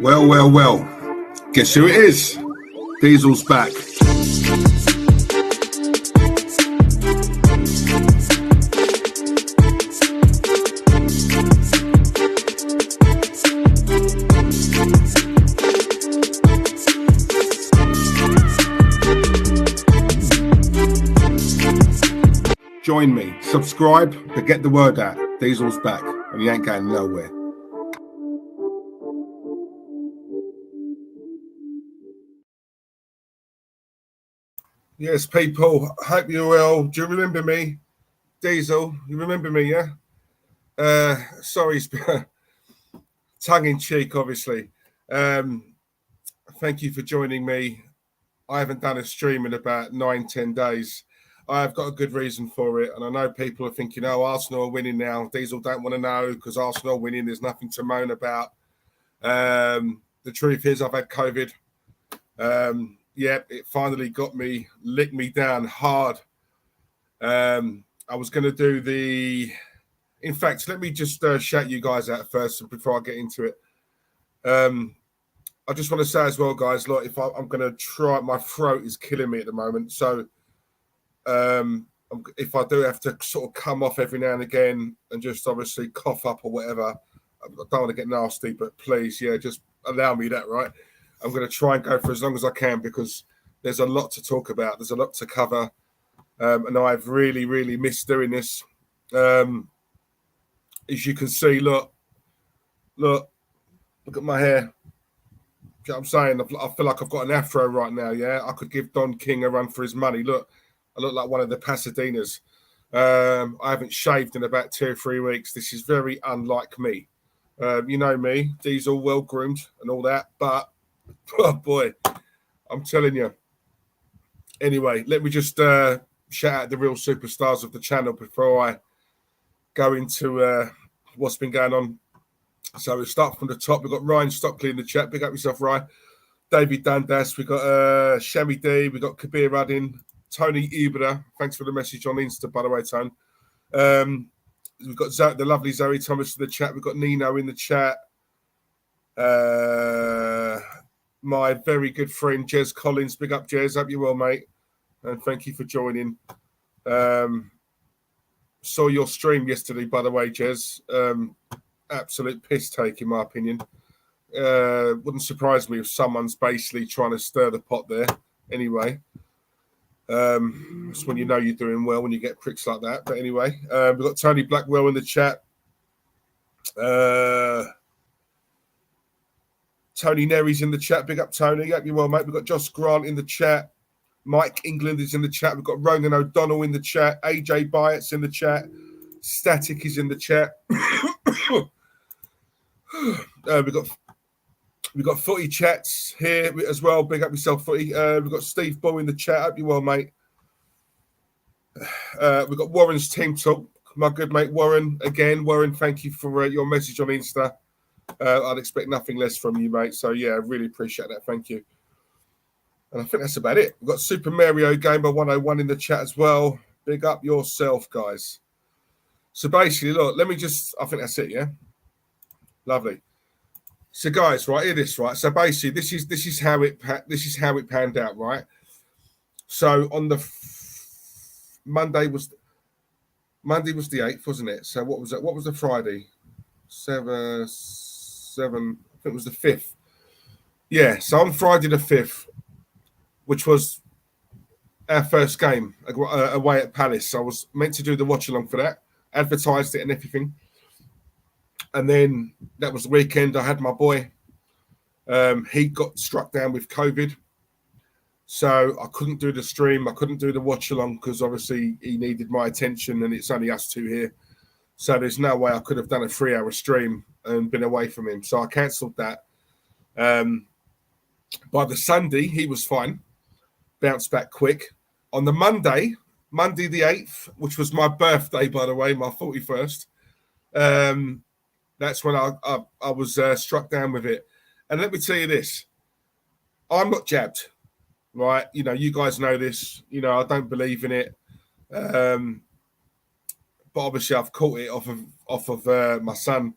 Well, well, well. Guess who it is? Diesel's back. Join me, subscribe, but get the word out. Diesel's back, and he ain't going nowhere. Yes, people, hope you're well. Do you remember me? Diesel, you remember me, yeah? Sorry, tongue-in-cheek, obviously. Thank you for joining me. I haven't done a stream in about 9-10 days. I've got a good reason for it, and I know people are thinking, oh, Arsenal are winning now. Diesel don't want to know because Arsenal are winning. There's nothing to moan about. The truth is I've had COVID. Yeah, it finally got me, licked me down hard. I was going to do the... In fact, let me just shout you guys out first before I get into it. I just want to say as well, guys, look, if I'm going to try... My throat is killing me at the moment, so if I do have to sort of come off every now and again and just obviously cough up or whatever, I don't want to get nasty, but please, yeah, just allow me that, right? I'm going to try and go for as long as I can because there's a lot to talk about. There's a lot to cover. And I've really, really missed doing this. As you can see, look at my hair. You know what I'm saying? I feel like I've got an afro right now, yeah? I could give Don King a run for his money. Look, I look like one of the Pasadenas. I haven't shaved in about 2 or 3 weeks. This is very unlike me. You know me, Diesel, well-groomed and all that, but oh boy, I'm telling you. Anyway, let me just shout out the real superstars of the channel before I go into what's been going on. So we'll start from the top. We've got Ryan Stockley in the chat. Big up yourself, Ryan. David Dundas. We've got Shami D. We've got Kabir Ruddin. Tony Ibra. Thanks for the message on Insta, by the way, Tone. We've got the lovely Zoe Thomas in the chat. We've got Nino in the chat. My very good friend Jez Collins. Big up, Jez. Hope you're well, mate. And thank you for joining. Saw your stream yesterday, by the way, Jez. Absolute piss take, in my opinion. Wouldn't surprise me if someone's basically trying to stir the pot there. Anyway, it's when you know you're doing well, when you get pricks like that. But anyway, we've got Tony Blackwell in the chat. Tony Nerry's in the chat. Big up, Tony. Hope you're well, mate. We've got Josh Grant in the chat. Mike England is in the chat. We've got Ronan O'Donnell in the chat. AJ Byatt's in the chat. Static is in the chat. We've got Footy Chats here as well. Big up yourself, Footy. We've got Steve Bull in the chat. Hope you're well, mate. We've got Warren's team talk. My good mate Warren. Again, Warren, thank you for your message on Insta. I'd expect nothing less from you, mate. So, yeah, I really appreciate that. Thank you. And I think that's about it. We've got Super Mario Gamer 101 in the chat as well. Big up yourself, guys. So, basically, look, let me just... I think that's it, yeah? Lovely. So, guys, right, hear this, right? So, basically, this is how it panned out, right? So, on the... Monday was the 8th, wasn't it? So, what was it? What was the Friday? 7, I think it was the 5th. Yeah, so on Friday the 5th, which was our first game away at Palace. I was meant to do the watch-along for that, advertised it and everything. And then that was the weekend. I had my boy. He got struck down with COVID. So I couldn't do the stream. I couldn't do the watch-along because obviously he needed my attention and it's only us two here. So there's no way I could have done a 3-hour stream and been away from him. So I cancelled that. By the Sunday, he was fine. Bounced back quick. On the Monday the 8th, which was my birthday, by the way, my 41st, that's when I was struck down with it. And let me tell you this. I'm not jabbed, right? You know, you guys know this. You know, I don't believe in it. But obviously I've caught it off of my son.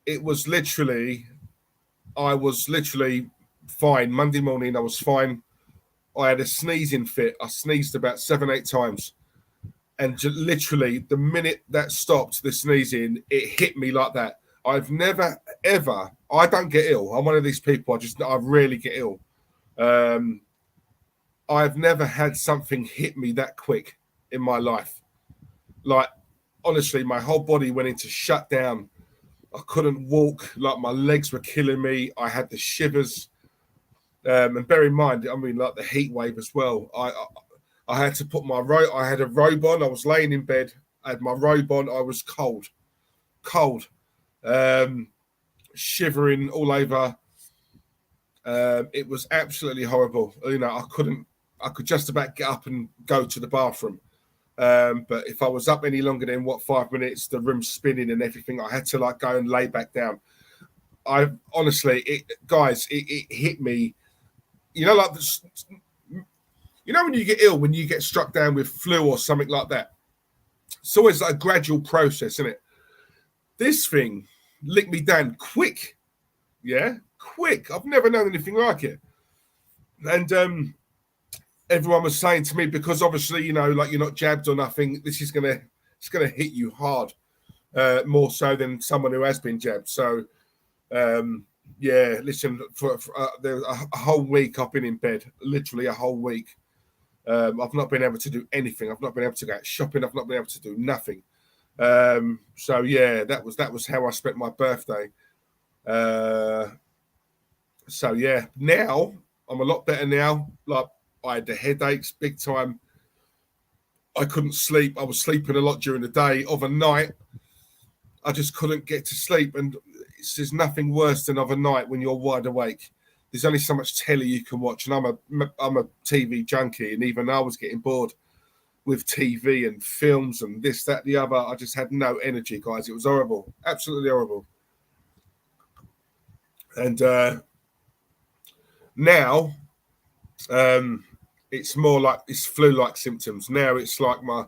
It was literally, I was literally fine. Monday morning, I was fine. I had a sneezing fit. I sneezed about 7-8 times. And literally, the minute that stopped, the sneezing, it hit me like that. I've never, ever, I don't get ill. I'm one of these people, I rarely get ill. I've never had something hit me that quick in my life. Like, honestly, my whole body went into shutdown. I couldn't walk. Like, my legs were killing me. I had the shivers. And bear in mind, I mean, like the heat wave as well. I had to put I had a robe on. I was laying in bed. I had my robe on. I was cold, shivering all over. It was absolutely horrible. You know, I could just about get up and go to the bathroom. But if I was up any longer than 5 minutes, the room's spinning and everything, I had to like go and lay back down. I honestly, it hit me. You know, like this, you know when you get ill, when you get struck down with flu or something like that. It's always like a gradual process, isn't it? This thing licked me down quick. Yeah, quick. I've never known anything like it. And everyone was saying to me, because obviously, you know, like you're not jabbed or nothing, it's gonna hit you hard, more so than someone who has been jabbed. So yeah, listen, for a whole week I've been in bed, literally a whole week. I've not been able to do anything. I've not been able to go out shopping. I've not been able to do nothing. So yeah, that was how I spent my birthday. So yeah, now I'm a lot better now. Like, I had the headaches big time. I couldn't sleep. I was sleeping a lot during the day. Overnight, I just couldn't get to sleep. And there's nothing worse than overnight when you're wide awake. There's only so much telly you can watch. And I'm a TV junkie. And even I was getting bored with TV and films and this, that, the other. I just had no energy, guys. It was horrible. Absolutely horrible. And now it's more like it's flu-like symptoms. Now it's like my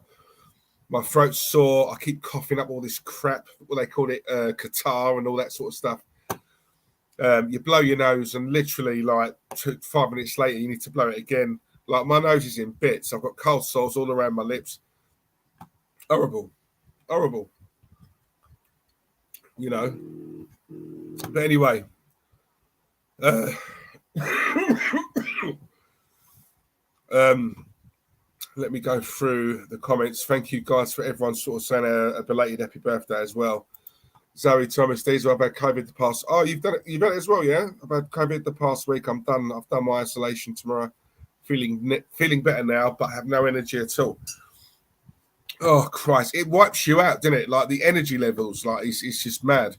throat's sore. I keep coughing up all this crap, what they call it, catarrh and all that sort of stuff. You blow your nose and literally like 5 minutes later, you need to blow it again. Like, my nose is in bits. I've got cold sores all around my lips. Horrible. Horrible. You know. But anyway. Let me go through the comments. Thank you guys for everyone sort of saying a belated happy birthday as well. Zoe Thomas, Diesel, I've had COVID the past. Oh, you've done it as well, yeah? I've had COVID the past week. I'm done. I've done my isolation tomorrow. Feeling better now, but have no energy at all. Oh Christ, it wipes you out, doesn't it? Like, the energy levels, like it's just mad.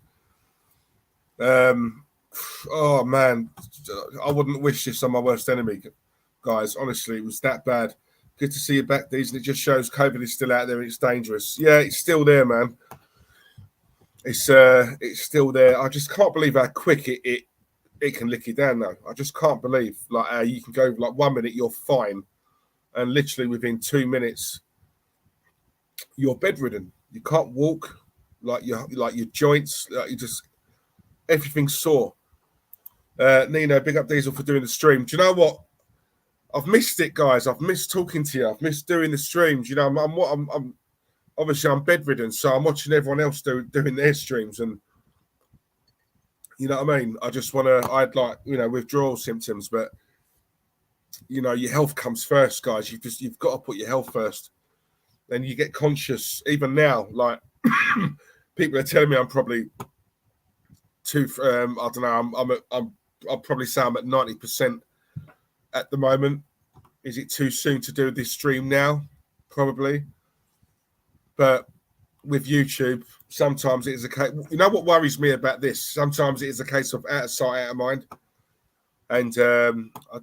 Oh man, I wouldn't wish this on my worst enemy, guys. Honestly, it was that bad. Good to see you back, Deez, and it just shows COVID is still out there and it's dangerous. Yeah, it's still there, man. It's still there. I just can't believe how quick it can lick you down though. I just can't believe like how you can go like 1 minute you're fine, and literally within 2 minutes you're bedridden. You can't walk. Like your joints, you just everything's sore. Nino, big up Diesel for doing the stream. Do you know what? I've missed it, guys. I've missed talking to you. I've missed doing the streams. You know, I'm obviously I'm bedridden, so I'm watching everyone else doing their streams, and you know what I mean. I'd like, you know, withdrawal symptoms, but you know, your health comes first, guys. You've got to put your health first. Then you get conscious. Even now, like people are telling me I'm probably too. I don't know. I'll probably say I'm at 90% at the moment. Is it too soon to do this stream now? Probably. But with YouTube, sometimes it is a case. You know what worries me about this? Sometimes it is a case of out of sight, out of mind. And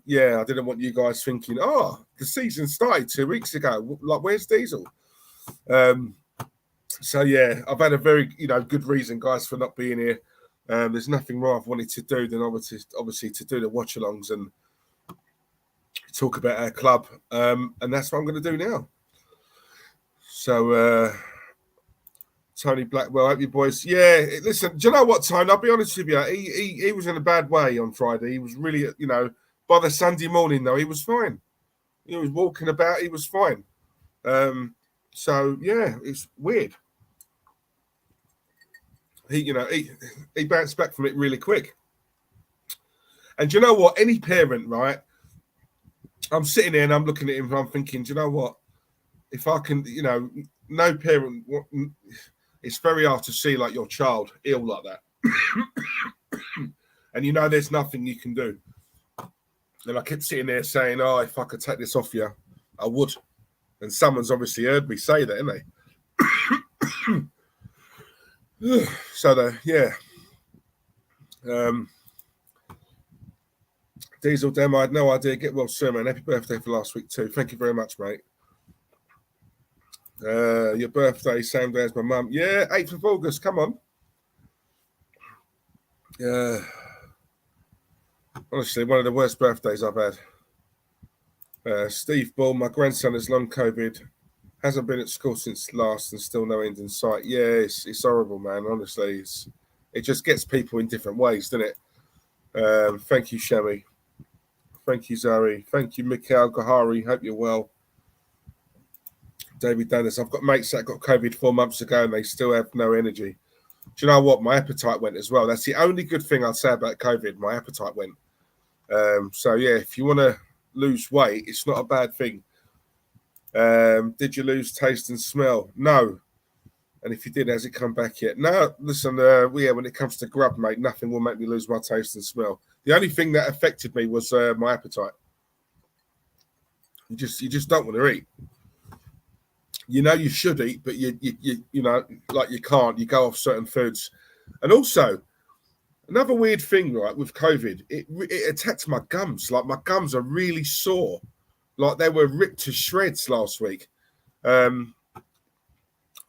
yeah, I didn't want you guys thinking, oh, the season started 2 weeks ago. Like, where's Diesel? So yeah, I've had a very, good reason, guys, for not being here. There's nothing more I've wanted to do than obviously to do the watch-alongs and talk about our club. And that's what I'm going to do now. So Tony Blackwell, hope you boys. Yeah, listen, do you know what, Tony? I'll be honest with you. He was in a bad way on Friday. He was really, by the Sunday morning, though, he was fine. He was walking about. He was fine. So, yeah, it's weird. He bounced back from it really quick. And do you know what? Any parent, right? I'm sitting there and I'm looking at him and I'm thinking, do you know what? If I can, no parent, it's very hard to see like your child ill like that. And there's nothing you can do. And I kept sitting there saying, oh, if I could take this off you, I would. And someone's obviously heard me say that, haven't they? So, yeah. Diesel Demo, I had no idea. Get well soon, man. Happy birthday for last week too. Thank you very much, mate. Your birthday, same day as my mum. Yeah, 8th of August. Come on. Honestly, one of the worst birthdays I've had. Steve Ball, my grandson has long COVID. Hasn't been at school since last and still no end in sight. Yeah, it's horrible, man. Honestly, it just gets people in different ways, doesn't it? Thank you, Shami. Thank you, Zoe. Thank you, Mikhail Gahari. Hope you're well. David Dennis. I've got mates that got COVID 4 months ago and they still have no energy. Do you know what? My appetite went as well. That's the only good thing I'd say about COVID. My appetite went. So, yeah, if you want to lose weight, it's not a bad thing. Did you lose taste and smell? No. And if you did, has it come back yet? No, listen, when it comes to grub, mate, nothing will make me lose my taste and smell. The only thing that affected me was my appetite. You just don't want to eat. You should eat, but you can't. You go off certain foods. And also, another weird thing, right, with COVID, it attacked my gums. Like, my gums are really sore. Like, they were ripped to shreds last week. I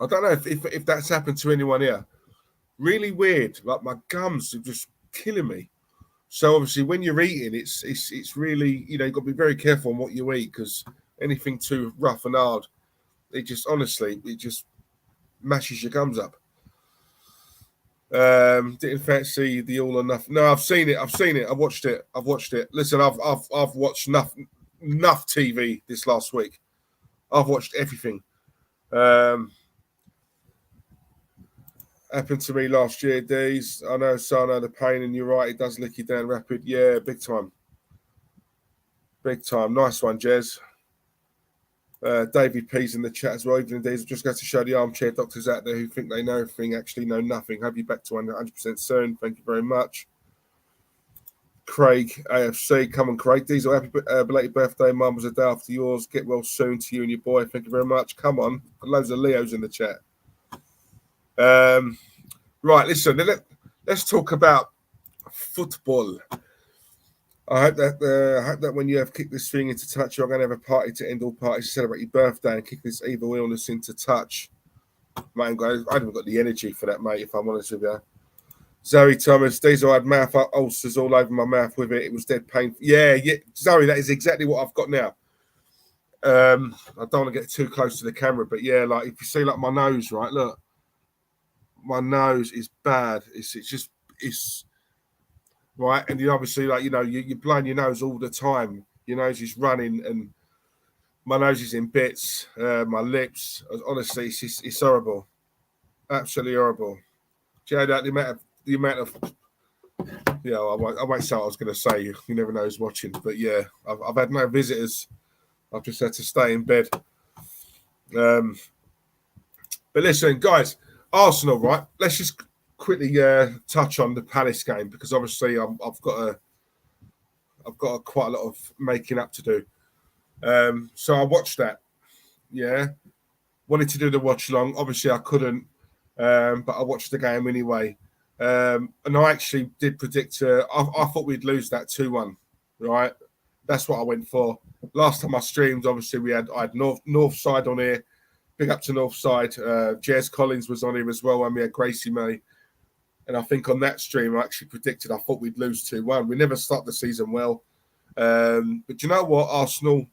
don't know if that's happened to anyone here. Really weird. Like, my gums are just killing me. So obviously, when you're eating, it's really, you've got to be very careful on what you eat, because anything too rough and hard, it just mashes your gums up. Didn't fancy the All or Nothing. No, I've seen it. I watched it. Listen, I've watched enough TV this last week. I've watched everything. Happened to me last year, Dees. I know, Sano, the pain, and you're right, it does lick you down rapid. Yeah, big time. Big time. Nice one, Jez. David P's in the chat as well. Evening, Dees. Just going to show the armchair doctors out there who think they know everything, actually know nothing. Have you back to 100% soon. Thank you very much. Craig, AFC. Come on, Craig. Diesel, happy belated birthday. Mum was a day after yours. Get well soon to you and your boy. Thank you very much. Come on. Loads of Leos in the chat. Right, listen, let's talk about football. I hope that when you have kicked this thing into touch, you're going to have a party to end all parties to celebrate your birthday and kick this evil illness into touch. Mate, I haven't got the energy for that, mate, if I'm honest with you. Zoe Thomas, Diesel, I had mouth ulcers all over my mouth with it. It was dead painful. Yeah, Zoe, that is exactly what I've got now. I don't want to get too close to the camera, but yeah, like if you see like my nose, right, look. My nose is bad. It's right, and you obviously you're blowing your nose all the time. Your nose is running, and my nose is in bits. My lips, honestly, it's horrible, absolutely horrible. Do you know that the amount of I won't say what I was going to say. You never know who's watching, but yeah, I've had no visitors. I've just had to stay in bed. But listen, guys. Arsenal, right? Let's just quickly touch on the Palace game, because obviously I've got quite a lot of making up to do. So I watched that. Yeah, wanted to do the watch along. Obviously I couldn't, but I watched the game anyway. And I actually did predict. I thought we'd lose that 2-1. Right, that's what I went for. Last time I streamed, obviously I had North side on here. Big up to Northside. Jez Collins was on here as well, and we had Gracie May. And I think on that stream, I actually predicted I thought we'd lose 2-1. We never start the season well. But you know what, Arsenal,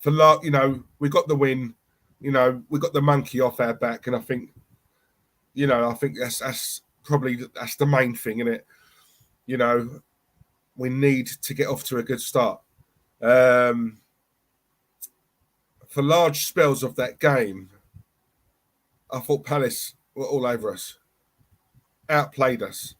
we got the win. You know, we got the monkey off our back, and I think that's probably the main thing, isn't it? You know, we need to get off to a good start. For large spells of that game, I thought Palace were all over us, outplayed us.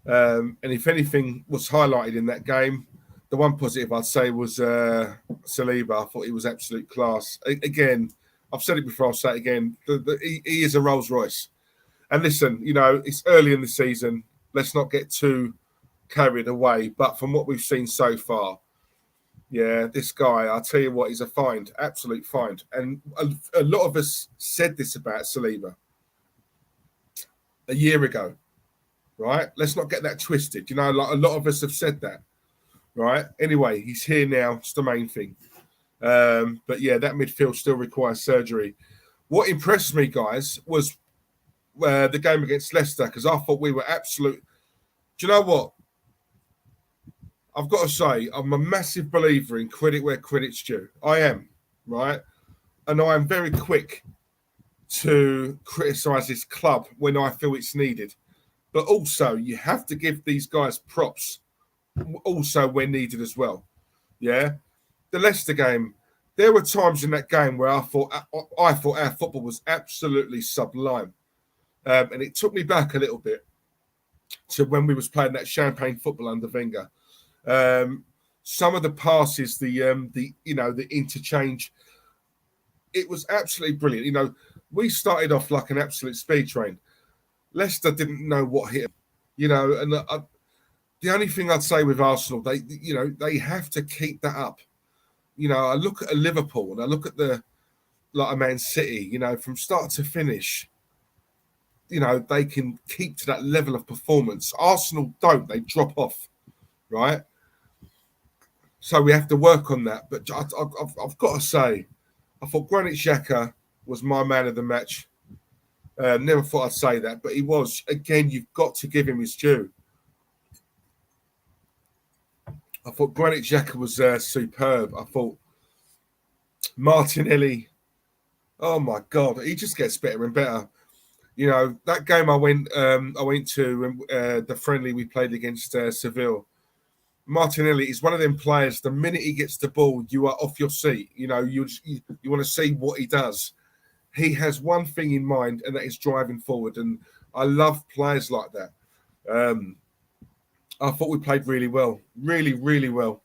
And if anything was highlighted in that game, the one positive I'd say was Saliba. I thought he was absolute class. Again, I've said it before, I'll say it again. He is a Rolls Royce. And listen, you know, it's early in the season. Let's not get too carried away. But from what we've seen so far, yeah, this guy, I'll tell you what, he's a find, absolute find. And a lot of us said this about Saliba a year ago, right? Let's not get that twisted. You know, like a lot of us have said that, right? Anyway, he's here now. It's the main thing. But yeah, that midfield still requires surgery. What impressed me, guys, was the game against Leicester, because I thought we were absolute. Do you know what? I've got to say, I'm a massive believer in credit where credit's due. I am, right? And I am very quick to criticise this club when I feel it's needed. But also, you have to give these guys props also when needed as well. Yeah? The Leicester game, there were times in that game where I thought our football was absolutely sublime. And it took me back a little bit to when we was playing that champagne football under Wenger. Some of the passes, the interchange, it was absolutely brilliant. You know, we started off like an absolute speed train. Leicester didn't know what hit them, you know, and the only thing I'd say with Arsenal, they have to keep that up. You know, I look at a Liverpool and I look at a Man City, you know, from start to finish, you know, they can keep to that level of performance. Arsenal don't, they drop off, right? So we have to work on that. But I've got to say, I thought Granit Xhaka was my man of the match. Never thought I'd say that, but he was. Again, you've got to give him his due. I thought Granit Xhaka was superb. I thought Martinelli, oh my God, he just gets better and better. You know, that game I went to the friendly we played against Seville. Martinelli is one of them players. The minute he gets the ball, you are off your seat. You know, you want to see what he does. He has one thing in mind, and that is driving forward. And I love players like that. I thought we played really well, really, really well.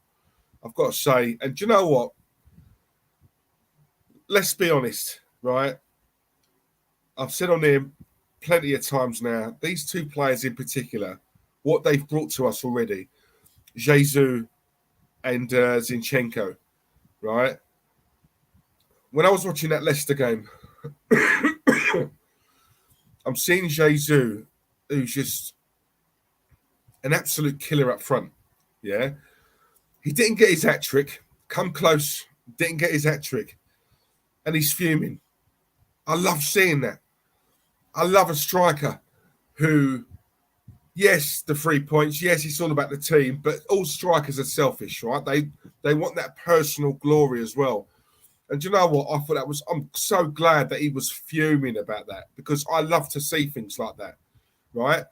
I've got to say. And do you know what? Let's be honest, right? I've said on here plenty of times now, these two players in particular, what they've brought to us already, Jesus and Zinchenko, right? When I was watching that Leicester game, I'm seeing Jesus, who's just an absolute killer up front, yeah? He didn't get his hat-trick, come close, didn't get his hat-trick, and he's fuming. I love seeing that. I love a striker who, yes, the 3 points, yes, it's all about the team, but all strikers are selfish, right? They want that personal glory as well. And you know what? I thought I'm so glad that he was fuming about that, because I love to see things like that, right?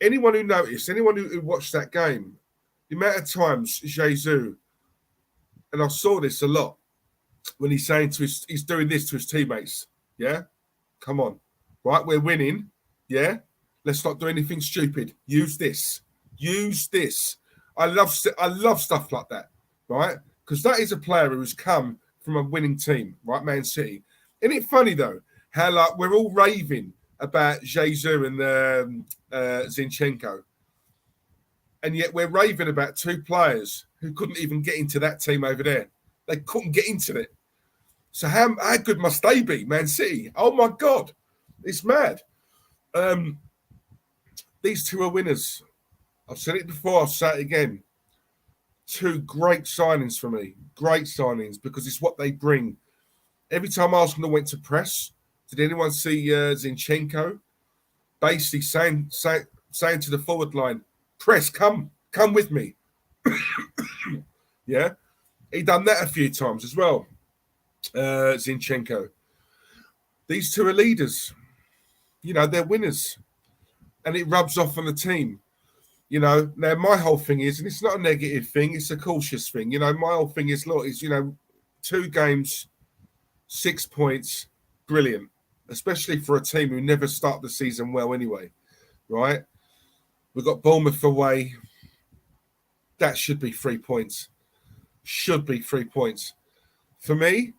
Anyone who noticed, anyone who watched that game, the amount of times Jesus, and I saw this a lot, when he's saying he's doing this to his teammates, yeah? Come on, right? We're winning, yeah? Let's not do anything stupid. Use this. I love stuff like that, right? Because that is a player who's come from a winning team, right? Man City. Isn't it funny though how like we're all raving about Jesus and Zinchenko, and yet we're raving about two players who couldn't even get into that team over there. They couldn't get into it. So how good must they be, Man City? Oh my God, it's mad. These two are winners. I've said it before, I'll say it again. Two great signings for me. Great signings, because it's what they bring. Every time Arsenal went to press, did anyone see Zinchenko basically saying to the forward line, press, come with me. Yeah? He done that a few times as well, Zinchenko. These two are leaders. They're winners. And it rubs off on the team. Now my whole thing is, and it's not a negative thing, it's a cautious thing. My whole thing is, look, 2 games, 6 points, brilliant. Especially for a team who never start the season well anyway, right? We've got Bournemouth away. That should be 3 points. Should be 3 points. For me,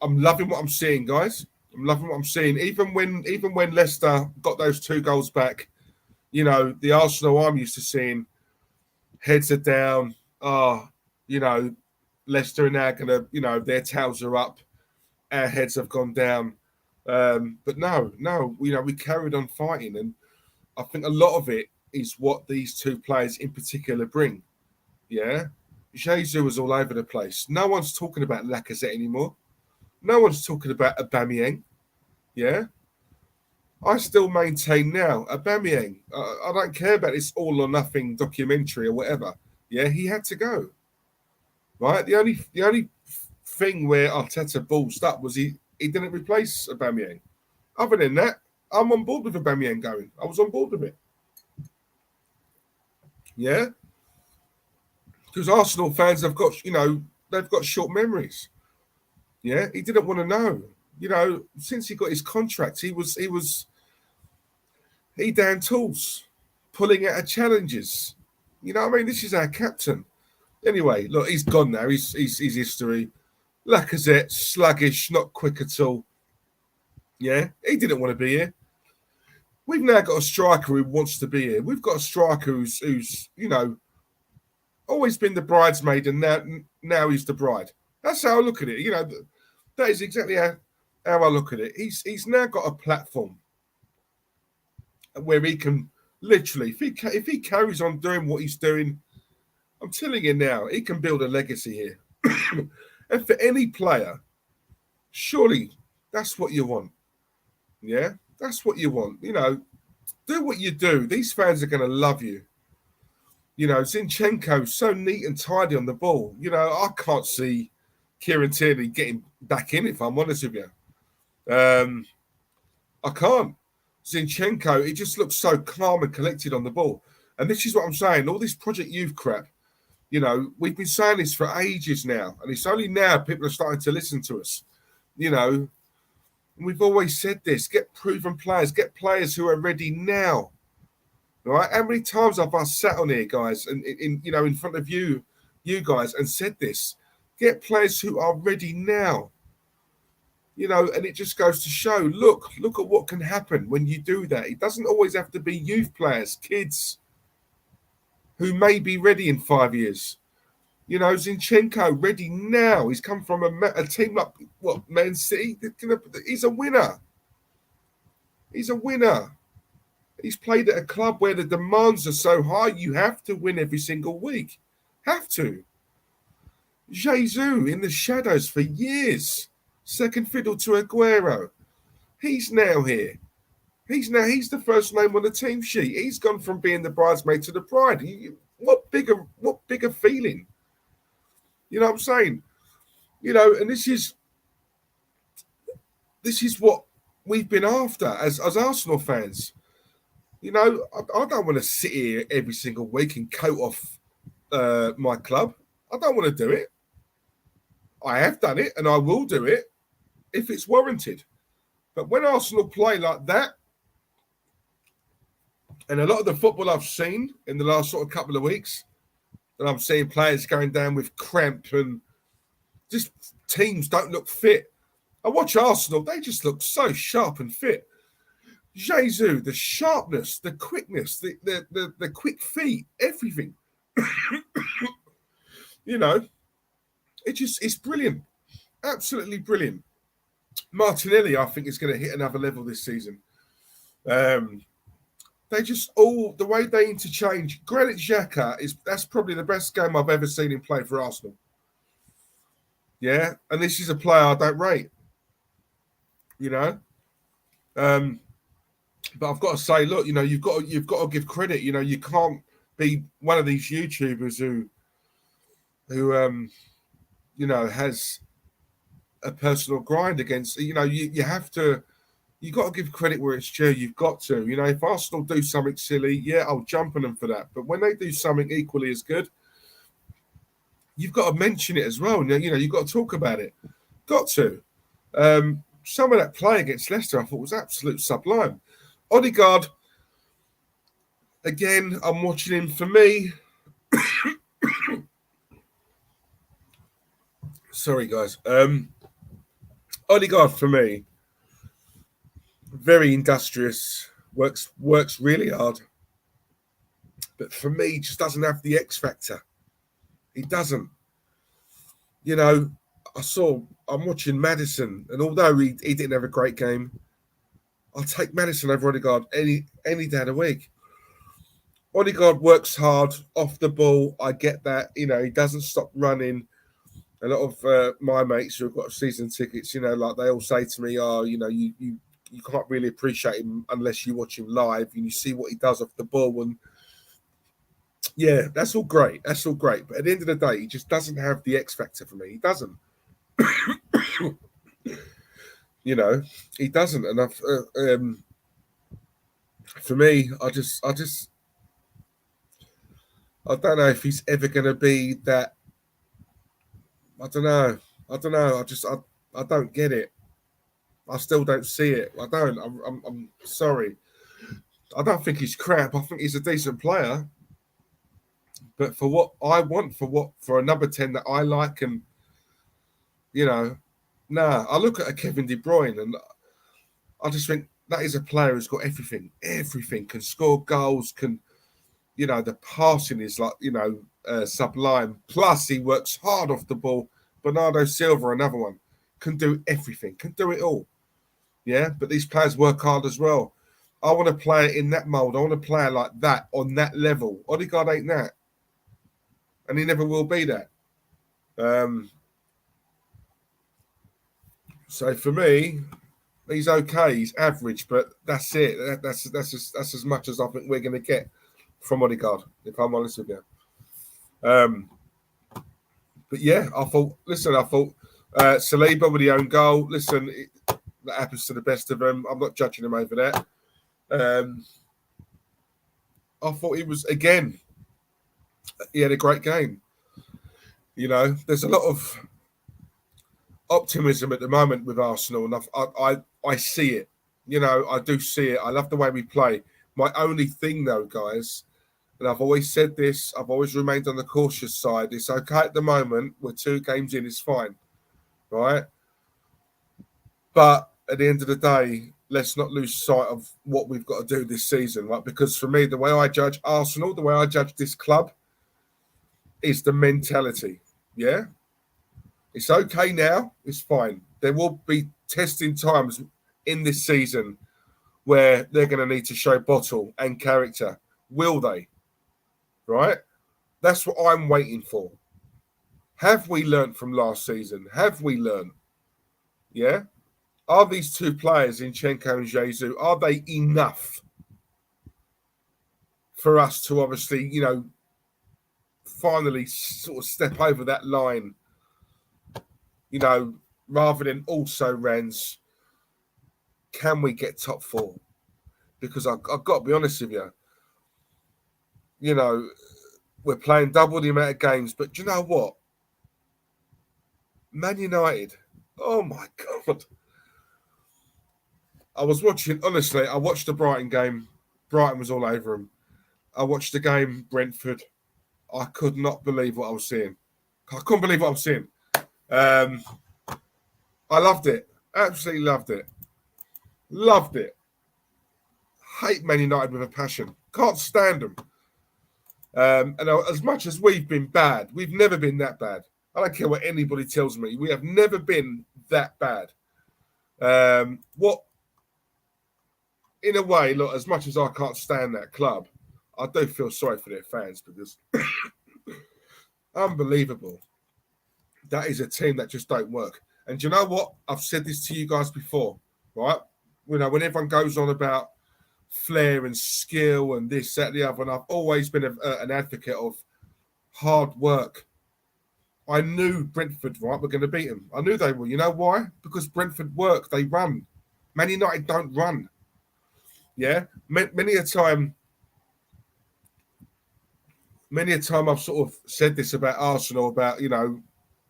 I'm loving what I'm seeing, guys. I'm loving what I'm seeing. Even when Leicester got those 2 goals back, the Arsenal I'm used to seeing, heads are down. Leicester are now going to, their tails are up. Our heads have gone down. But no, we carried on fighting. And I think a lot of it is what these 2 players in particular bring. Yeah? Jesus was all over the place. No one's talking about Lacazette anymore. No one's talking about Aubameyang. Yeah? I still maintain now, Aubameyang, I don't care about this all or nothing documentary or whatever. Yeah, he had to go. Right? The only thing where Arteta ballsed up was he didn't replace Aubameyang. Other than that, I'm on board with Aubameyang going. I was on board with it. Yeah? Because Arsenal fans have got, they've got short memories. Yeah? He didn't want to know. Since he got his contract, he down tools, pulling out of challenges. This is our captain. Anyway, look, he's gone now. He's history. Lacazette, sluggish, not quick at all. Yeah, he didn't want to be here. We've now got a striker who wants to be here. We've got a striker who's always been the bridesmaid, and now he's the bride. That's how I look at it. That is exactly how I look at it. He's now got a platform where he can literally, if he carries on doing what he's doing, I'm telling you now, he can build a legacy here. And for any player, surely that's what you want. Yeah, that's what you want. Do what you do. These fans are going to love you. Zinchenko's so neat and tidy on the ball. I can't see Kieran Tierney getting back in, if I'm honest with you. I can't. Zinchenko, he just looks so calm and collected on the ball. And this is what I'm saying. All this Project Youth crap, we've been saying this for ages now. And it's only now people are starting to listen to us. We've always said this. Get proven players. Get players who are ready now. Right? How many times have I sat on here, guys, and in front of you guys, and said this? Get players who are ready now. And it just goes to show, look at what can happen when you do that. It doesn't always have to be youth players, kids who may be ready in 5 years. Zinchenko, ready now. He's come from a team like, Man City? He's a winner. He's a winner. He's played at a club where the demands are so high, you have to win every single week. Have to. Jesus in the shadows for years. Second fiddle to Aguero. He's now here. He's the first name on the team sheet. He's gone from being the bridesmaid to the bride. What bigger feeling? You know what I'm saying? And this is what we've been after as Arsenal fans. I don't want to sit here every single week and coat off my club. I don't want to do it. I have done it and I will do it if it's warranted. But when Arsenal play like that, and a lot of the football I've seen in the last sort of couple of weeks, and I'm seeing players going down with cramp and just teams don't look fit. I watch Arsenal, they just look so sharp and fit. Jesus, the sharpness, the quickness, the quick feet, everything. It's brilliant. Absolutely brilliant. Martinelli, I think, is going to hit another level this season. They just the way they interchange. Granit Xhaka that's probably the best game I've ever seen him play for Arsenal. Yeah, and this is a player I don't rate. But I've got to say, look, you've got to give credit. You can't be one of these YouTubers who has a personal grind against. You have to. You got to give credit where it's due. You've got to. If Arsenal do something silly, yeah, I'll jump on them for that. But when they do something equally as good, you've got to mention it as well. You've got to talk about it. Got to. Some of that play against Leicester, I thought was absolute sublime. Odegaard, again, I'm watching him. For me, sorry guys. Odegaard for me, very industrious, works really hard, but for me, just doesn't have the X factor. He doesn't. I'm watching Maddison, and although he didn't have a great game, I'll take Maddison over Odegaard any day of the week. Odegaard works hard off the ball. I get that. He doesn't stop running. A lot of my mates who've got season tickets, like they all say to me, you can't really appreciate him unless you watch him live and you see what he does off the ball. And yeah, that's all great. But at the end of the day, he just doesn't have the X factor for me. He doesn't. He doesn't. And for me, I don't know if he's ever going to be that. I don't know. I don't get it. I still don't see it. I don't. I'm sorry. I don't think he's crap. I think he's a decent player. But for what I want, for a number 10 that I like, and I look at a Kevin De Bruyne and I just think that is a player who's got everything. Everything, can score goals, can, the passing is like, sublime. Plus he works hard off the ball. Bernardo Silva, another one, can do everything, can do it all. Yeah, but these players work hard as well. I want to play in that mould. I want to play like that on that level. Odegaard ain't that. And he never will be that. So for me, he's okay. He's average, but that's it. That's as much as I think we're going to get from Odegaard, if I'm honest with you. But yeah, I thought Saliba with the own goal. Listen, that happens to the best of them. I'm not judging him over that. I thought he had a great game. There's a lot of optimism at the moment with Arsenal, and I see it. I do see it. I love the way we play. My only thing, though, guys, and I've always said this, I've always remained on the cautious side. It's okay at the moment. We're 2 games in. It's fine, right? But at the end of the day, let's not lose sight of what we've got to do this season, right? Because for me, the way I judge Arsenal, the way I judge this club, is the mentality. Yeah? It's okay now. It's fine. There will be testing times in this season where they're going to need to show bottle and character. Will they? Right? That's what I'm waiting for. Have we learnt from last season? Have we learnt? Yeah? Are these 2 players, Zinchenko and Jesus, are they enough for us to obviously, finally sort of step over that line, rather than also Rens, can we get top 4? Because I've got to be honest with you, we're playing double the amount of games, but do you know what? Man United, oh my God. I watched the Brighton game. Brighton was all over him. I watched the game, Brentford. I could not believe what I was seeing. I couldn't believe what I was seeing. I loved it. Absolutely loved it. Loved it. Hate Man United with a passion. Can't stand them. And as much as we've been bad, we've never been that bad. I don't care what anybody tells me. We have never been that bad. In a way, look, as much as I can't stand that club, I do feel sorry for their fans because unbelievable. That is a team that just don't work. And do you know what? I've said this to you guys before, right? When everyone goes on about flair and skill and this, that, the other, and I've always been an advocate of hard work. I knew Brentford, right, were going to beat them. I knew they were. You know why? Because Brentford work. They run. Man United don't run. Yeah? Many a time I've sort of said this about Arsenal, about, you know,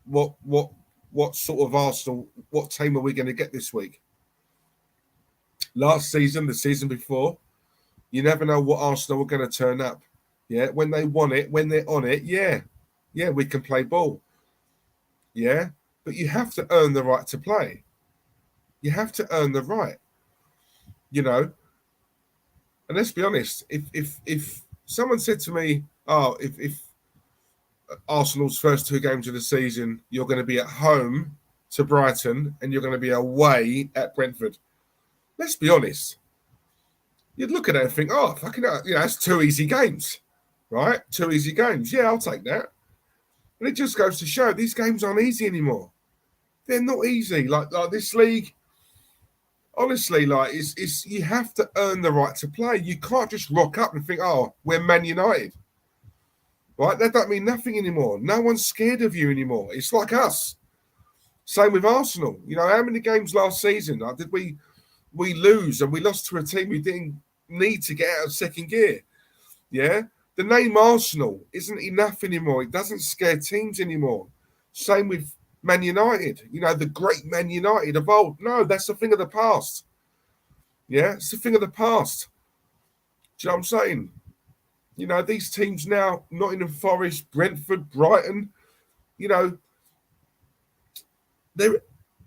what sort of Arsenal, what team are we going to get this week? Last season, the season before, you never know what Arsenal are going to turn up. Yeah, when they want it, when they're on it, yeah, we can play ball. Yeah, but you have to earn the right to play. You have to earn the right, you know. And let's be honest, if someone said to me, oh, if Arsenal's first 2 games of the season, you're going to be at home to Brighton and you're going to be away at Brentford, let's be honest, you'd look at it and think, oh, fucking hell, you know, that's 2 easy games, right? 2 easy games. Yeah, I'll take that. And it just goes to show these games aren't easy anymore. They're not easy. Like this league, honestly, like it's you have to earn the right to play. You can't just rock up and think, oh, we're Man United. Right? That don't mean nothing anymore. No one's scared of you anymore. It's like us. Same with Arsenal. You know, how many games last season did we lose, and we lost to a team who didn't need to get out of second gear? Yeah? The name Arsenal isn't enough anymore. It doesn't scare teams anymore. Same with Man United. You know, the great Man United of old. No, that's a thing of the past. Yeah? It's a thing of the past. Do you know what I'm saying? You know, these teams now, Nottingham Forest, Brentford, Brighton, you know,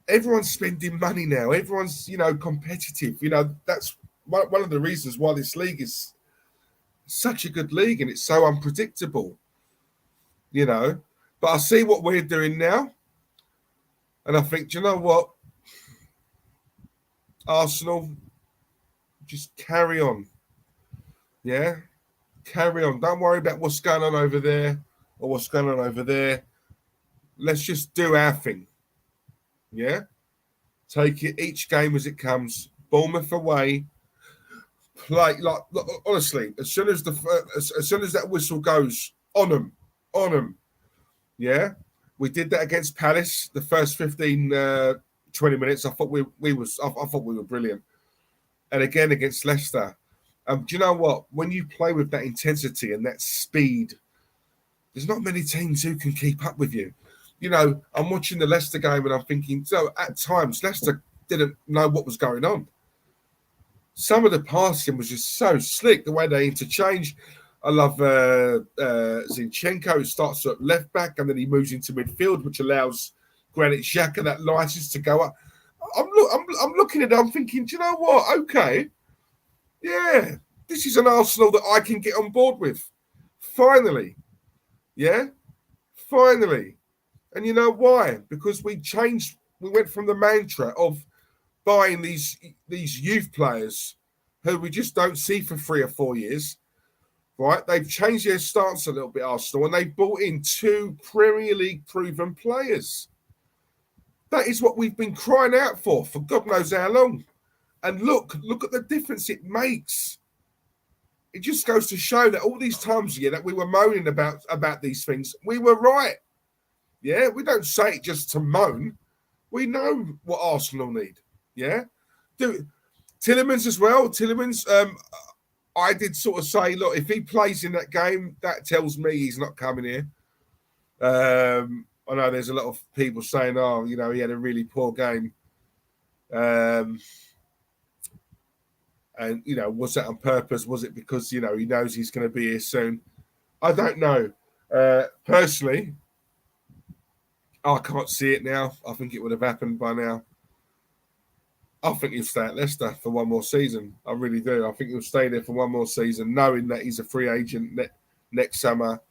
everyone's spending money now. Everyone's, you know, competitive. You know, that's one of the reasons why this league is such a good league and it's so unpredictable, you know. But I see what we're doing now, and I think, do you know what? Arsenal, just carry on. Yeah? Carry on. Don't worry about what's going on over there or what's going on over there. Let's just do our thing. Yeah? Take it each game as it comes. Bournemouth away. Play like honestly, as soon as that whistle goes, on them. Yeah? We did that against Palace. The first 15 20 minutes, I thought we were brilliant. And again against Leicester. Do you know what? When you play with that intensity and that speed, there's not many teams who can keep up with you. You know, I'm watching the Leicester game and I'm thinking, so at times, Leicester didn't know what was going on. Some of the passing was just so slick, the way they interchange. I love Zinchenko, who starts at left back and then he moves into midfield, which allows Granit Xhaka that license to go up. I'm looking at it, I'm thinking, do you know what? Okay. Yeah, this is an Arsenal that I can get on board with. Finally. Yeah? Finally. And you know why? Because we went from the mantra of buying these youth players who we just don't see for 3 or 4 years. Right? They've changed their stance a little bit, Arsenal, and they've brought in 2 Premier League proven players. That is what we've been crying out for God knows how long. And look at the difference it makes. It just goes to show that all these times that we were moaning about these things, we were right. Yeah, we don't say it just to moan. We know what Arsenal need. Yeah, Tielemans as well. Tielemans, I did sort of say, look, if he plays in that game, that tells me he's not coming here. I know there's a lot of people saying, oh, you know, he had a really poor game. And, you know, was that on purpose? Was it because, you know, he knows he's going to be here soon? I don't know. Personally, I can't see it now. I think it would have happened by now. I think he'll stay at Leicester for one more season. I really do. I think he'll stay there for one more season, knowing that he's a free agent next summer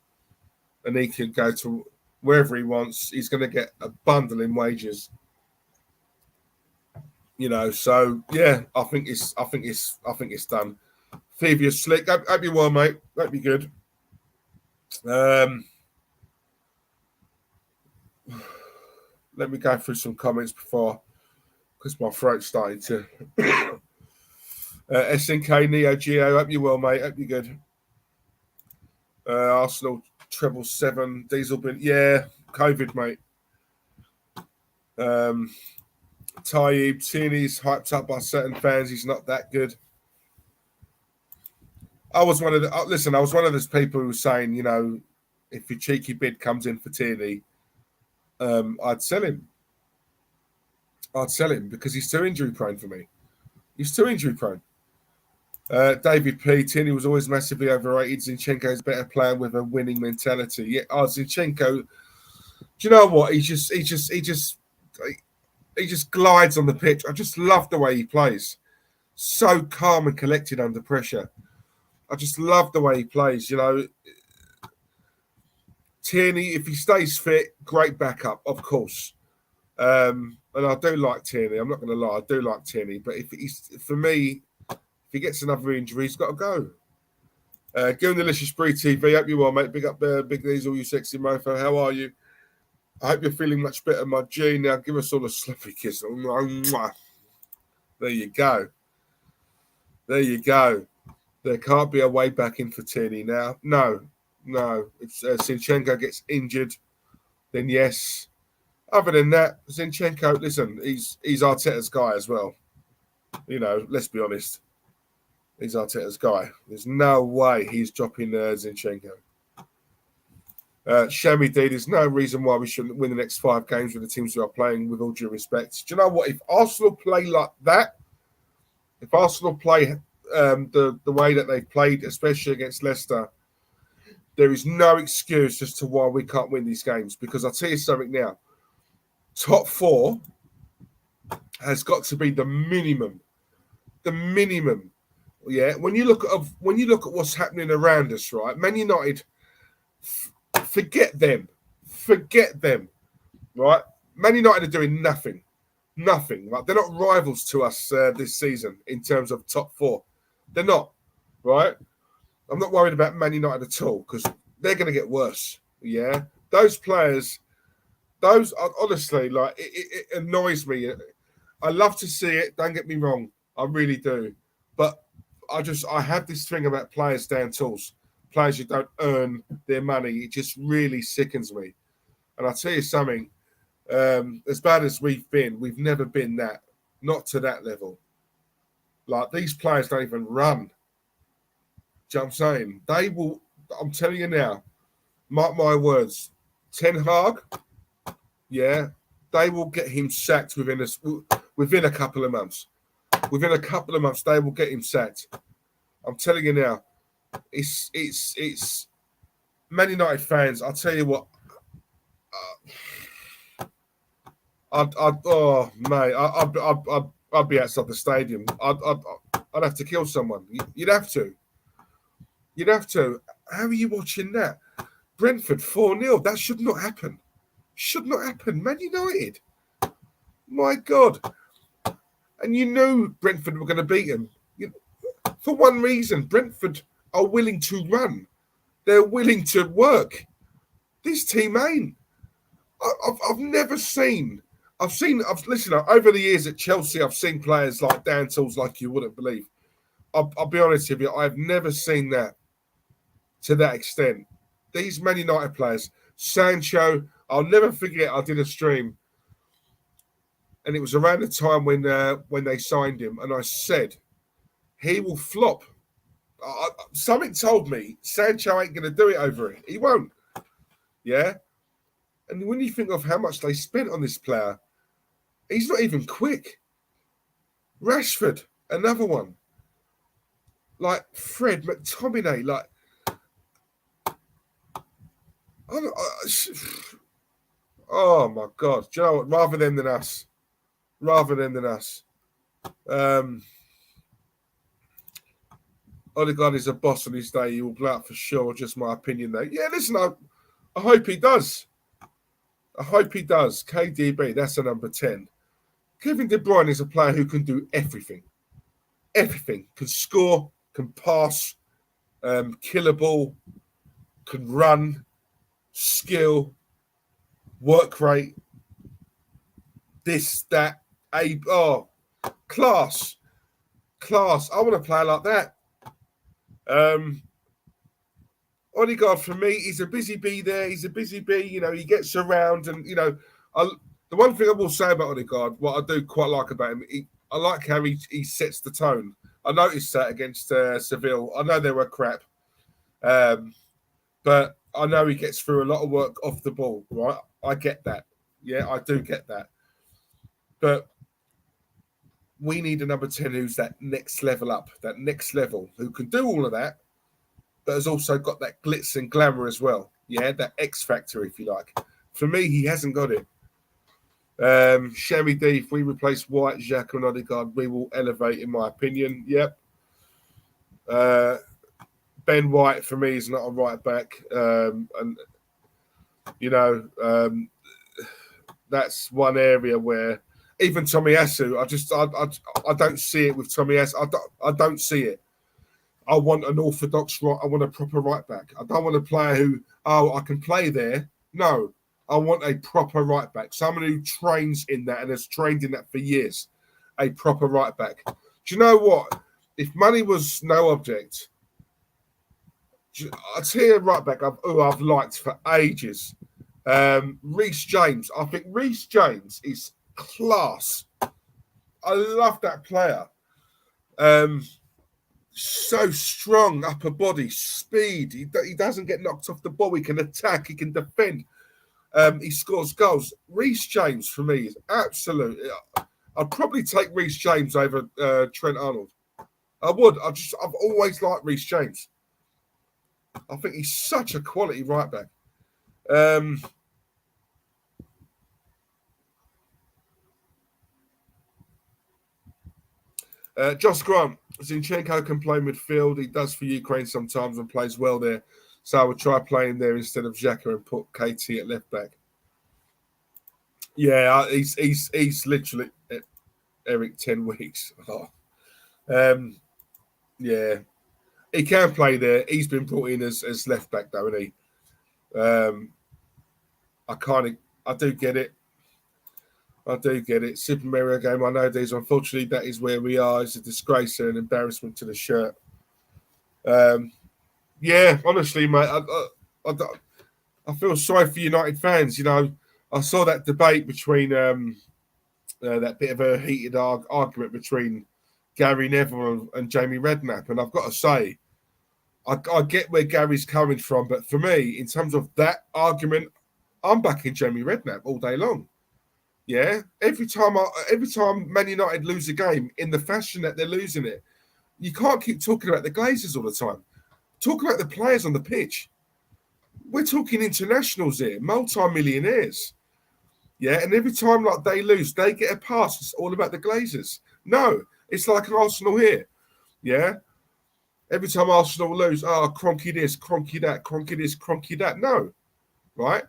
and he can go to wherever he wants. He's going to get a bundle in wages. You know, so yeah, I think it's done. Thevia Slick, hope you're well, mate. Hope you're good. Let me go through some comments before, because my throat's starting to. SNK Neo Geo, hope you're well, mate. Hope you're good. Arsenal treble 7, Diesel bin. Yeah, COVID, mate. Tierney's hyped up by certain fans. He's not that good. I was one of those people who was saying, you know, if your cheeky bid comes in for Tierney, I'd sell him. I'd sell him because he's too injury prone for me. He's too injury prone. David P. Tierney was always massively overrated. Zinchenko's better player with a winning mentality. Yeah, Zinchenko. Do you know what? He just glides on the pitch. I just love the way he plays. So calm and collected under pressure. I just love the way he plays. You know, Tierney, if he stays fit, great backup, of course. And I do like Tierney. I'm not going to lie, I do like Tierney. But if he gets another injury, he's got to go. Gil Delicious Breed TV, hope you're well, mate. Big up Big Diesel, you sexy mofo. How are you? I hope you're feeling much better, my G. Now give us all a sloppy kiss. There you go. There you go. There can't be a way back in for Tierney now. No. If Zinchenko gets injured, then yes. Other than that, Zinchenko, listen, he's Arteta's guy as well. You know, let's be honest. He's Arteta's guy. There's no way he's dropping Zinchenko. Shammy D, there's no reason why we shouldn't win the next 5 games with the teams we are playing, with all due respect. Do you know what? If Arsenal play like that, if Arsenal play the way that they've played, especially against Leicester, there is no excuse as to why we can't win these games. Because I'll tell you something now. Top 4 has got to be the minimum. The minimum. Yeah. When you look at what's happening around us, right? Man United, forget them. Right? Man United are doing nothing. Like, they're not rivals to us this season in terms of top 4. They're not, right? I'm not worried about Man United at all because they're going to get worse. Yeah, those players, those are honestly, like, it annoys me. I love to see it. Don't get me wrong, I really do. But I have this thing about players down tools, players who don't earn their money. It just really sickens me. And I'll tell you something. As bad as we've never been that, not to that level. Like, these players don't even run. Do you know what I'm saying? They will, I'm telling you now, mark my words, Ten Hag, yeah, they will get him sacked within a couple of months. Within a couple of months, they will get him sacked. I'm telling you now, it's Man United fans, I'll tell you what, I'd be outside the stadium. I'd have to kill someone. You'd have to. How are you watching that? Brentford 4-0. That should not happen. Man United. My God. And you knew Brentford were going to beat them. For one reason, Brentford are willing to run. They're willing to work. This team ain't. I've never seen. Listen, over the years at Chelsea, I've seen players like Dan Tools like you wouldn't believe. I'll be honest with you, I've never seen that to that extent. These Man United players, Sancho, I'll never forget, I did a stream, and it was around the time when they signed him, and I said, he will flop. Something told me Sancho ain't going to do it over it. He won't. Yeah? And when you think of how much they spent on this player, he's not even quick. Rashford, another one. Like Fred McTominay, like, oh my God! Do you know what? Rather them than us. Odegaard is a boss on his day. He will blow up for sure. Just my opinion, though. Yeah, listen, I hope he does. KDB, that's a number 10. Kevin De Bruyne is a player who can do everything. Everything. Can score, can pass, kill a ball, can run, skill, work rate, this, that, class. I want to play like that. Odegaard, for me, he's a busy bee there. He's a busy bee. You know, he gets around and, you know, the one thing I will say about Odegaard, what I do quite like about him, I like how he sets the tone. I noticed that against Seville. I know they were crap, but I know he gets through a lot of work off the ball, right? I get that. Yeah, I do get that. But we need a number 10 who's that next level up, that next level, who can do all of that, but has also got that glitz and glamour as well. Yeah, that X factor, if you like. For me, he hasn't got it. Sherry D, if we replace White, Xhaka and Odegaard, we will elevate, in my opinion. Yep. Ben White, for me, is not a right back. And, you know, that's one area where even Tomiyasu, I don't see it with Tomiyasu. I don't see it. I want an orthodox right. I want a proper right back. I don't want a player who, I can play there. No, I want a proper right back. Someone who trains in that and has trained in that for years. A proper right back. Do you know what? If money was no object, I'll tell you a right back I've liked for ages. Reece James. I think Reece James is class. I love that player. So strong, upper body, speed. He doesn't get knocked off the ball. He can attack. He can defend. He scores goals. Reece James, for me, is absolute. I'd probably take Reece James over Trent Arnold. I would. I've always liked Reece James. I think he's such a quality right back. Josh Grant, Zinchenko can play midfield. He does for Ukraine sometimes and plays well there. So I would try playing there instead of Xhaka and put KT at left back. Yeah, he's literally Eric 10 weeks. Oh. Yeah, he can play there. He's been brought in as left back though, isn't he? I do get it. Super Mario game. I know there's, unfortunately, that is where we are. It's a disgrace and an embarrassment to the shirt. Yeah, honestly, mate, I feel sorry for United fans. You know, I saw that debate between that bit of a heated argument between Gary Neville and Jamie Redknapp, and I've got to say, I get where Gary's coming from, but for me, in terms of that argument, I'm backing Jamie Redknapp all day long. Yeah, every time Man United lose a game in the fashion that they're losing it, you can't keep talking about the Glazers all the time. Talk about the players on the pitch. We're talking internationals here, multi-millionaires. Yeah, and every time like they lose, they get a pass. It's all about the Glazers. No, it's like an Arsenal here. Yeah, every time Arsenal lose, Cronky this, Cronky that, Cronky this, Cronky that. No, right?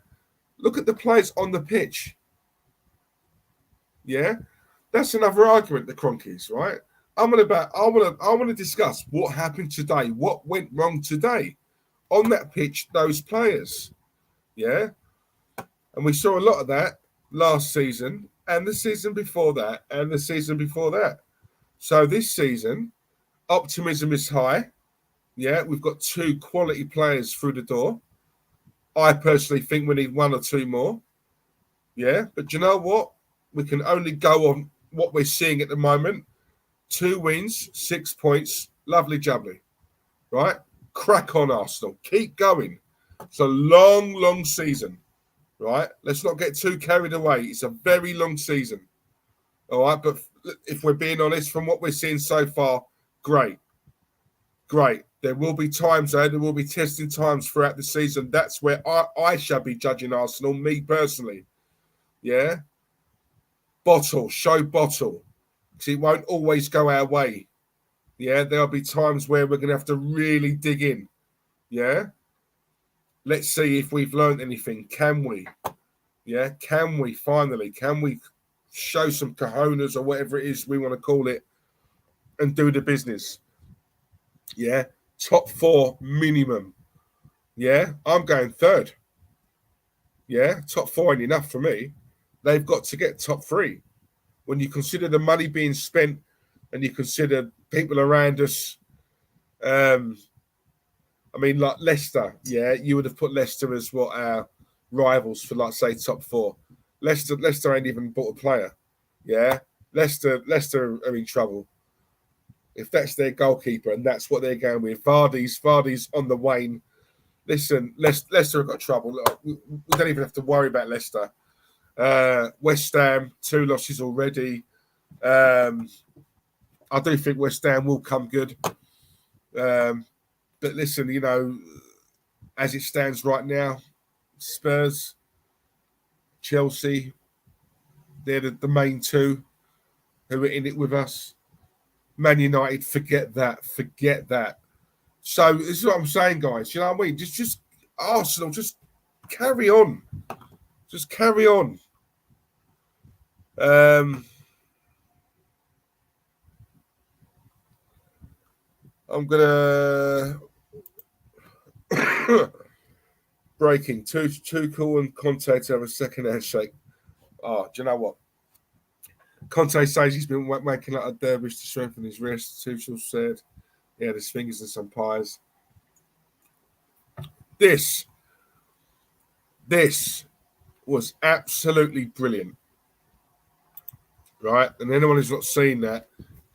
Look at the players on the pitch. Yeah, that's another argument. The Cronkies, right? I want to discuss what happened today. What went wrong today on that pitch? Those players, yeah, and we saw a lot of that last season, and the season before that, and the season before that. So this season, optimism is high. Yeah, we've got 2 quality players through the door. I personally think we need 1 or 2 more. Yeah, but you know what? We can only go on what we're seeing at the moment. 2 wins, 6 points. Lovely jubbly. Right? Crack on, Arsenal. Keep going. It's a long, long season. Right? Let's not get too carried away. It's a very long season. All right? But if we're being honest, from what we're seeing so far, great. Great. There will be times, there will be testing times throughout the season. That's where I shall be judging Arsenal, me personally. Yeah? Show bottle. Because it won't always go our way. Yeah, there'll be times where we're going to have to really dig in. Yeah? Let's see if we've learned anything. Can we? Yeah, can we finally? Can we show some cojones or whatever it is we want to call it and do the business? Yeah, top 4 minimum. Yeah, I'm going 3rd. Yeah, top 4 ain't enough for me. They've got to get top 3. When you consider the money being spent and you consider people around us I mean, like Leicester, yeah, you would have put Leicester as what our rivals for, like, say, top four. Leicester ain't even bought a player, yeah. Leicester are in trouble if that's their goalkeeper and that's what they're going with. Vardy's on the wane. Listen, Leicester have got trouble. Look, we don't even have to worry about Leicester. West Ham, 2 losses already. I do think West Ham will come good. But listen, you know, as it stands right now, Spurs, Chelsea, they're the main 2 who are in it with us. Man United, forget that. So this is what I'm saying, guys. You know what I mean? Just Arsenal, just carry on. Just carry on. I'm gonna breaking Tuchel and Conte to have a second handshake. Oh, do you know what? Conte says he's been making like a dervish to strengthen his wrist. Tuchel said he had his fingers in some pies. This was absolutely brilliant, right? And anyone who's not seen that,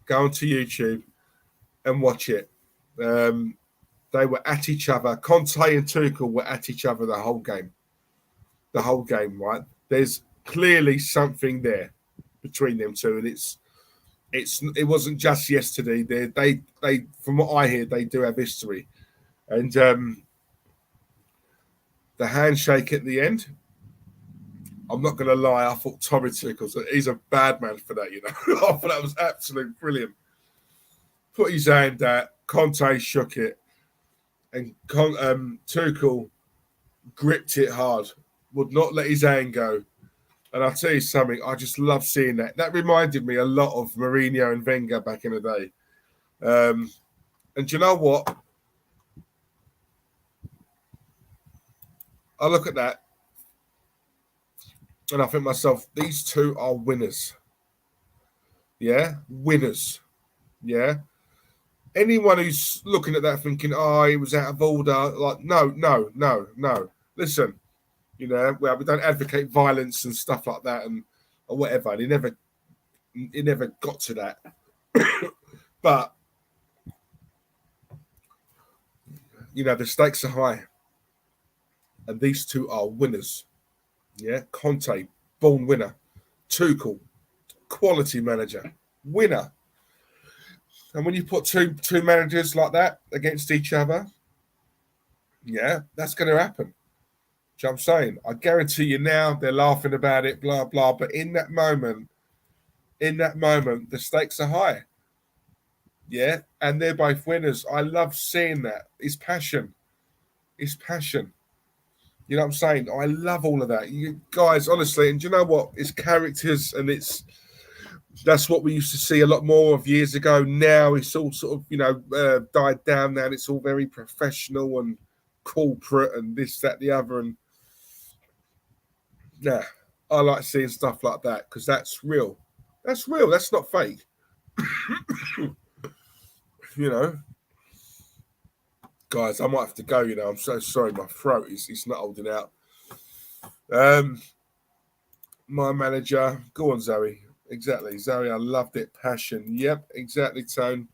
go onto YouTube and watch it. They were at each other. Conte and Tuchel were at each other the whole game. Right? There's clearly something there between them two, and it wasn't just yesterday. They from what I hear, they do have history, and the handshake at the end. I'm not going to lie. I thought Tommy Tuchel, he's a bad man for that. You know, I thought that was absolutely brilliant. Put his hand out. Conte shook it, and Tuchel gripped it hard. Would not let his hand go. And I'll tell you something, I just love seeing that. That reminded me a lot of Mourinho and Wenger back in the day. And do you know what? I look at that and I think to myself, these two are winners. Yeah? Winners. Yeah? Anyone who's looking at that thinking, oh, he was out of order, like, no. Listen, you know, well, we don't advocate violence and stuff like that or whatever. And he never got to that. But, you know, the stakes are high. And these two are winners. Yeah, Conte, born winner. Tuchel, quality manager, winner. And when you put two managers like that against each other, yeah, that's going to happen. Do you know what I'm saying? I guarantee you now they're laughing about it, blah, blah. But in that moment, the stakes are high. Yeah, and they're both winners. I love seeing that. It's passion. You know what I'm saying? I love all of that. You guys, honestly, and do you know what? It's characters, and that's what we used to see a lot more of years ago. Now it's all sort of, you know, died down now, and it's all very professional and corporate and this, that, the other. And yeah, I like seeing stuff like that because that's real. That's real. That's not fake. You know. Guys, I might have to go, you know. I'm so sorry. My throat is not holding out. My manager, go on, Zoe. Exactly. Zoe, I loved it. Passion. Yep, exactly, Tone.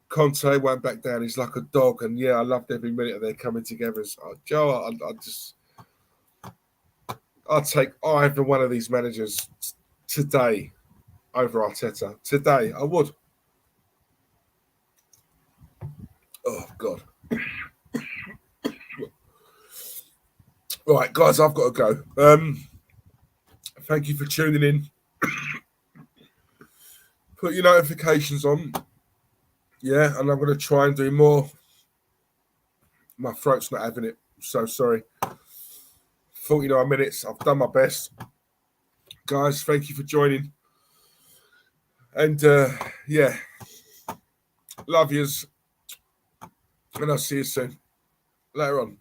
Conte went back down. He's like a dog. And yeah, I loved every minute of their coming together. Joe, I'd take either one of these managers today over Arteta. Today, I would. Oh, God. Right, guys, I've got to go. Thank you for tuning in. Put your notifications on. Yeah, and I'm going to try and do more. My throat's not having it. So sorry. 49 minutes. I've done my best. Guys, thank you for joining. And, yeah, love yous. And I'll see you soon. Later on.